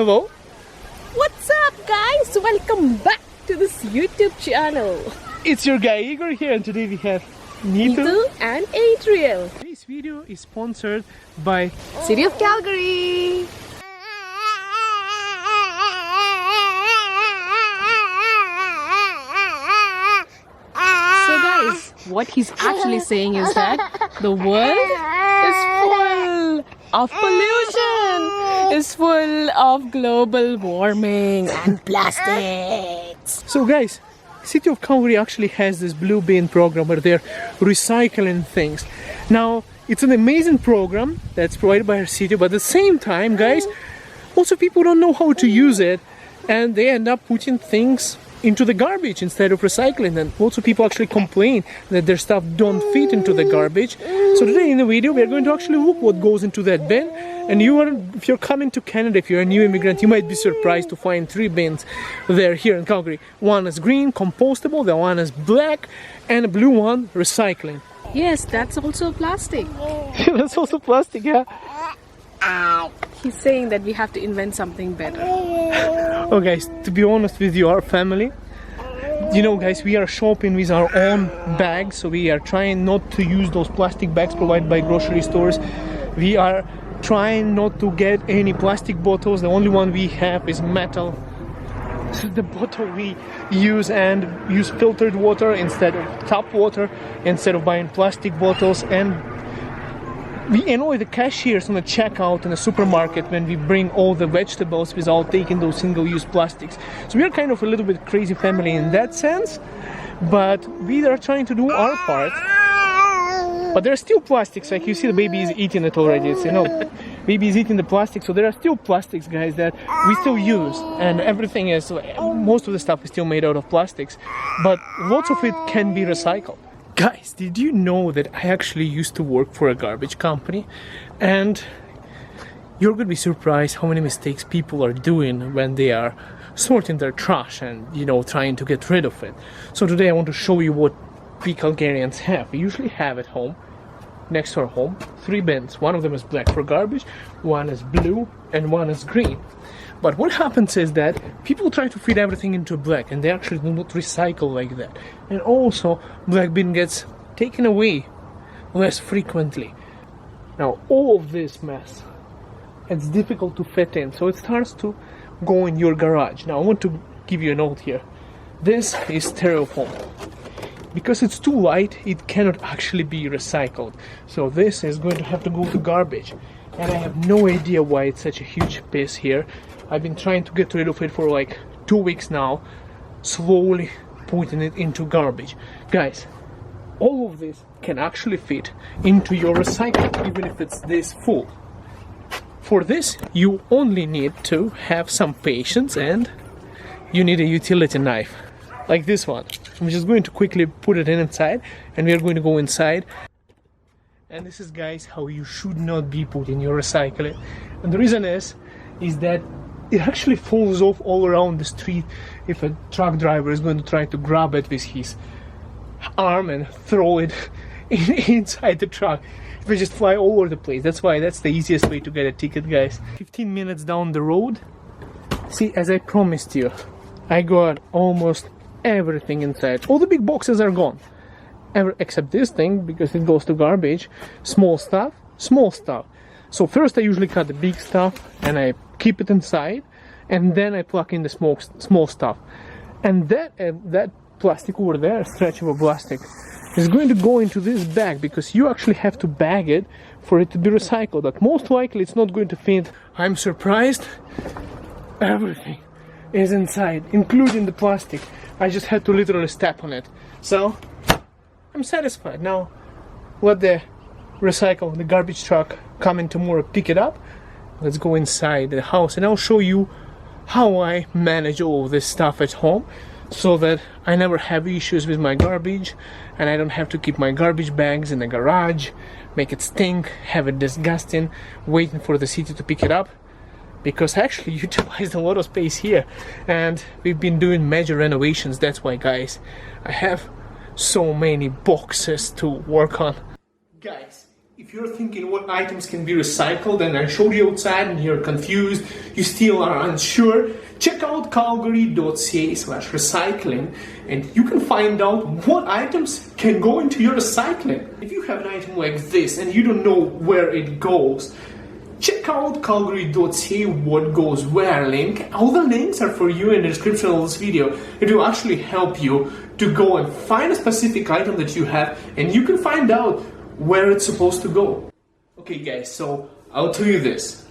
Hello. What's up, guys? Welcome back to this YouTube channel. It's your guy Igor here, and today we have Meadows and Adriel. This video is sponsored by City of Calgary. So guys, what he's actually saying is that the world is full of pollution, is full of global warming and plastics. So guys, City of Calgary actually has this blue bin program where they're recycling things. Now, it's an amazing program that's provided by our city, but at the same time, guys, also people don't know how to use it, and they end up putting things into the garbage instead of recycling them. Also, people actually complain that their stuff don't fit into the garbage. So today in the video, we are going to actually look what goes into that bin. And if you're coming to Canada, if you're a new immigrant, you might be surprised to find 3 bins there here in Calgary. One is green, compostable, the one is black, and a blue one, recycling. Yes, that's also plastic. That's also plastic, yeah. He's saying that we have to invent something better. Oh guys, to be honest with you, our family, you know guys, we are shopping with our own bags, so we are trying not to use those plastic bags provided by grocery stores. We are trying not to get any plastic bottles. The only one we have is metal. This is the bottle we use, and use filtered water instead of tap water, instead of buying plastic bottles. And we annoy the cashiers on the checkout in the supermarket when we bring all the vegetables without taking those single-use plastics. So we are kind of a little bit crazy family in that sense, but we are trying to do our part. But there are still plastics, like you see the baby is eating it already. It's, you know, baby is eating the plastic, so there are still plastics, guys, that we still use, and everything is, most of the stuff is still made out of plastics, but lots of it can be recycled. Guys, did you know that I actually used to work for a garbage company? And you're gonna be surprised how many mistakes people are doing when they are sorting their trash and, you know, trying to get rid of it. So today I want to show you what we Calgarians have. We usually have at home, next to our home, 3 bins. One of them is black for garbage, one is blue, and one is green. But what happens is that people try to fit everything into black, and they actually do not recycle like that. And also, black bin gets taken away less frequently. Now, all of this mess, it's difficult to fit in, so it starts to go in your garage. Now, I want to give you a note here. This is styrofoam. Because it's too light, it cannot actually be recycled. So this is going to have to go to garbage. And I have no idea why it's such a huge piece here. I've been trying to get rid of it for like 2 weeks now, slowly putting it into garbage. Guys, all of this can actually fit into your recycling, even if it's this full. For this, you only need to have some patience, and you need a utility knife, like this one. I'm just going to quickly put it inside, and we are going to go inside. And this is, guys, how you should not be putting your recycling. And the reason is that it actually falls off all around the street if a truck driver is going to try to grab it with his arm and throw it inside the truck. It will just fly all over the place. That's why that's the easiest way to get a ticket, guys. 15 minutes down the road. See, as I promised you, I got almost everything inside. All the big boxes are gone. Except this thing, because it goes to garbage. Small stuff, small stuff. So first I usually cut the big stuff and I keep it inside, and then I plug in the small stuff. And that plastic over there, stretchable plastic, is going to go into this bag, because you actually have to bag it for it to be recycled. But most likely it's not going to fit. I'm surprised. Everything is inside, including the plastic. I just had to literally step on it. So I'm satisfied. Now let the garbage truck come in tomorrow, pick it up. Let's go inside the house, and I'll show you how I manage all of this stuff at home, so that I never have issues with my garbage, and I don't have to keep my garbage bags in the garage, make it stink, have it disgusting, waiting for the city to pick it up. Because I actually utilized a lot of space here, and we've been doing major renovations. That's why, guys, I have so many boxes to work on. Guys, If you're thinking what items can be recycled and I showed you outside and you're confused, you still are unsure, check out Calgary.ca/recycling and you can find out what items can go into your recycling. If you have an item like this and you don't know where it goes, check out Calgary.ca whatgoeswhere link. All the links are for you in the description of this video. It will actually help you to go and find a specific item that you have and you can find out where it's supposed to go. Okay guys, so I'll tell you this.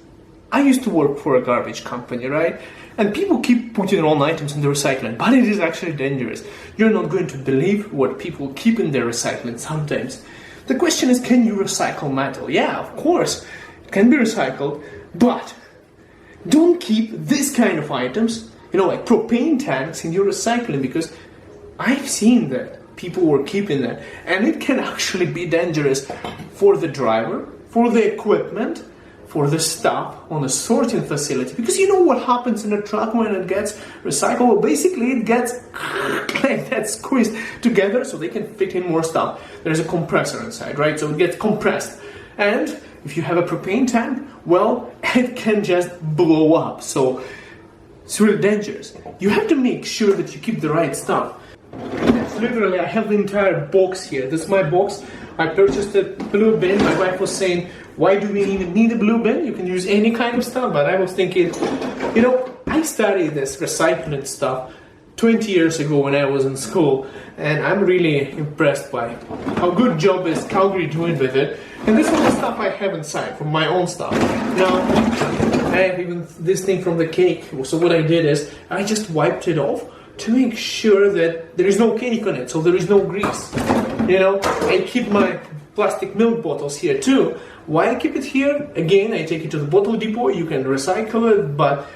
I used to work for a garbage company, right? And people keep putting their own items in the recycling, but it is actually dangerous. You're not going to believe what people keep in their recycling sometimes. The question is, can you recycle metal? Yeah, of course, it can be recycled, but don't keep this kind of items, like propane tanks in your recycling, because I've seen that. People were keeping that, and it can actually be dangerous for the driver, for the equipment, for the staff on a sorting facility, because you know what happens in a truck when it gets recycled? Well, basically it gets like that, squeezed together so they can fit in more stuff. There's a compressor inside, right? So it gets compressed, and if you have a propane tank, well, it can just blow up. So it's really dangerous. You have to make sure that you keep the right stuff. Literally, I have the entire box here. This is my box. I purchased a blue bin. My wife was saying, why do we even need a blue bin? You can use any kind of stuff. But I was thinking, I studied this recycling stuff 20 years ago when I was in school. And I'm really impressed by how good job is Calgary doing with it. And this is the stuff I have inside from my own stuff. Now, I have even this thing from the cake. So what I did is, I just wiped it off to make sure that there is no cake on it, so there is no grease. I keep my plastic milk bottles here too. Why I keep it here? Again, I take it to the bottle depot, you can recycle it, but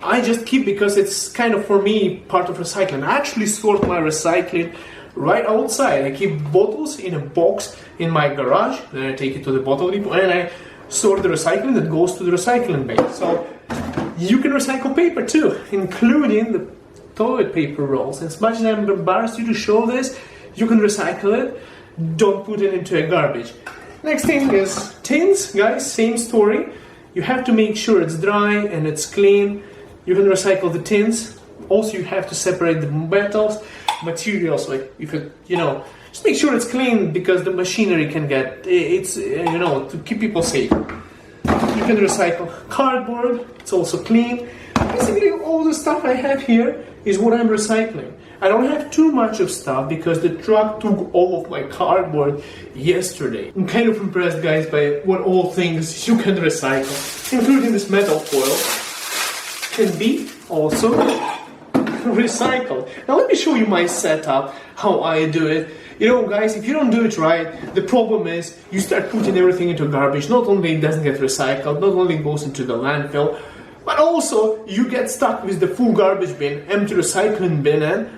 I just keep because it's kind of, for me, part of recycling. I actually sort my recycling right outside. I keep bottles in a box in my garage, then I take it to the bottle depot, and I sort the recycling that goes to the recycling bin. So you can recycle paper too, including the toilet paper rolls. As much as I'm embarrassed you to show this, you can recycle it. Don't put it into a garbage. Next thing is tins, guys, same story. You have to make sure it's dry and it's clean. You can recycle the tins. Also, you have to separate the metals, materials, like if just make sure it's clean because the machinery can get, to keep people safe. You can recycle cardboard, it's also clean. Basically, all the stuff I have here is what I'm recycling. I don't have too much of stuff because the truck took all of my cardboard yesterday. I'm kind of impressed, guys, by what all things you can recycle, including this metal foil, can be also recycled. Now let me show you my setup, how I do it. Guys, if you don't do it right, the problem is you start putting everything into garbage. Not only it doesn't get recycled, not only it goes into the landfill, but also you get stuck with the full garbage bin, empty recycling bin, and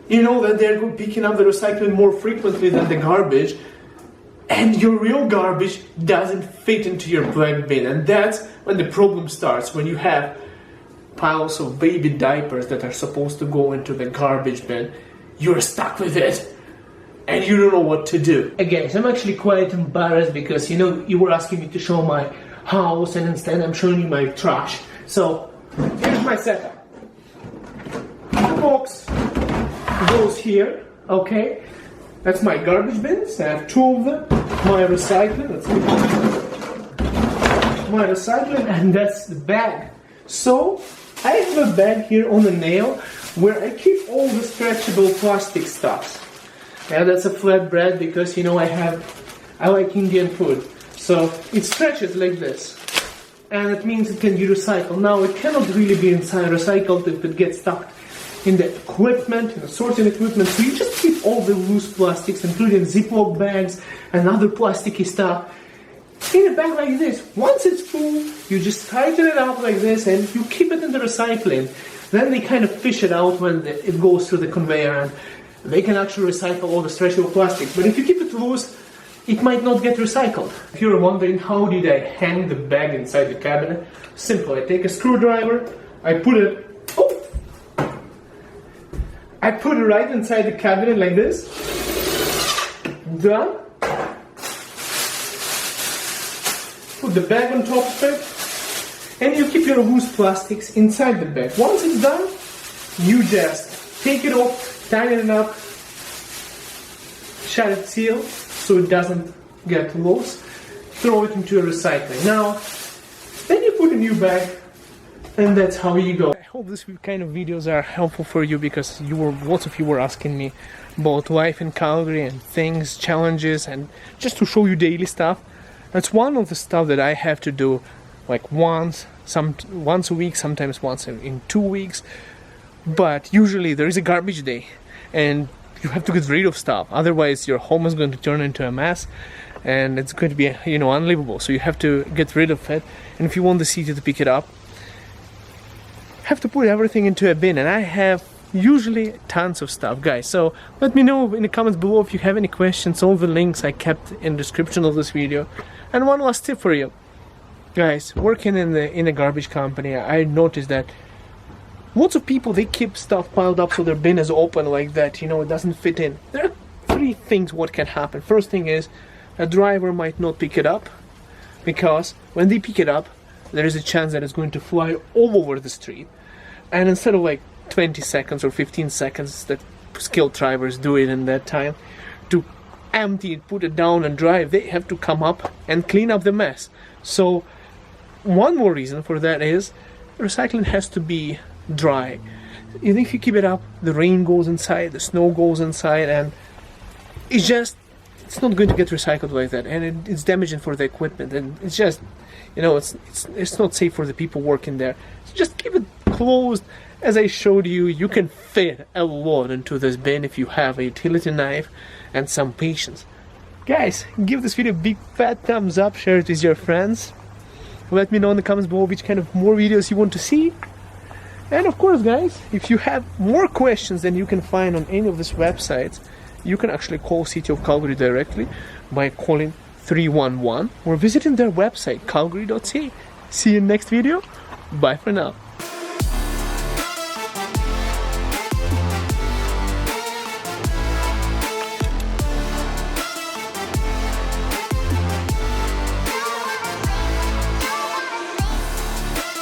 you know that they're picking up the recycling more frequently than the garbage, and your real garbage doesn't fit into your black bin. And that's when the problem starts, when you have piles of baby diapers that are supposed to go into the garbage bin. You're stuck with it and you don't know what to do. Again, I'm actually quite embarrassed because you were asking me to show my house and instead I'm showing you my trash. So here's my setup. The box goes here, okay? That's my garbage bins. I have two of them. My recycling, and that's the bag. So I have a bag here on a nail where I keep all the stretchable plastic stuff. Yeah, that's a flatbread because I like Indian food. So it stretches like this. And it means it can be recycled. Now it cannot really be inside recycled if it gets stuck in the equipment, in the sorting equipment. So you just keep all the loose plastics, including Ziploc bags and other plasticky stuff, in a bag like this. Once it's full, you just tighten it up like this and you keep it in the recycling. Then they kind of fish it out when it goes through the conveyor and they can actually recycle all the stretchable plastics. But if you keep it loose, it might not get recycled. If you're wondering how did I hang the bag inside the cabinet, simple. I take a screwdriver, I put it right inside the cabinet like this. Done. put the bag on top of it, and you keep your loose plastics inside the bag. Once it's done, you just take it off, tighten it up, shut it sealed so it doesn't get loose, throw it into a recycling. Now, then you put a new bag, and that's how you go. I hope this kind of videos are helpful for you, because lots of you were asking me about life in Calgary and things, challenges, and just to show you daily stuff. That's one of the stuff that I have to do like once a week, sometimes once in 2 weeks. But usually there is a garbage day and you have to get rid of stuff, otherwise your home is going to turn into a mess and it's going to be, you know, unlivable. So you have to get rid of it, and if you want the city to pick it up, have to put everything into a bin. And I have usually tons of stuff, guys. So let me know in the comments below if you have any questions. All the links I kept in the description of this video. And one last tip for you guys, working in the garbage company, I noticed that lots of people, they keep stuff piled up so their bin is open like that, you know, it doesn't fit in. There are 3 things what can happen. First thing is, a driver might not pick it up, because when they pick it up, there is a chance that it's going to fly all over the street. And instead of like 20 seconds or 15 seconds that skilled drivers do it in that time, to empty it, put it down and drive, they have to come up and clean up the mess. So one more reason for that is recycling has to be dry. If you keep it up, the rain goes inside, the snow goes inside, and it's not going to get recycled like that, and it's damaging for the equipment, and it's just, you know, it's not safe for the people working there. So just keep it closed. As I showed you, you can fit a lot into this bin if you have a utility knife and some patience. Guys, give this video a big fat thumbs up, share it with your friends. Let me know in the comments below which kind of more videos you want to see. And of course, guys, if you have more questions than you can find on any of these websites, you can actually call City of Calgary directly by calling 311 or visiting their website, Calgary.ca. See you in the next video. Bye for now.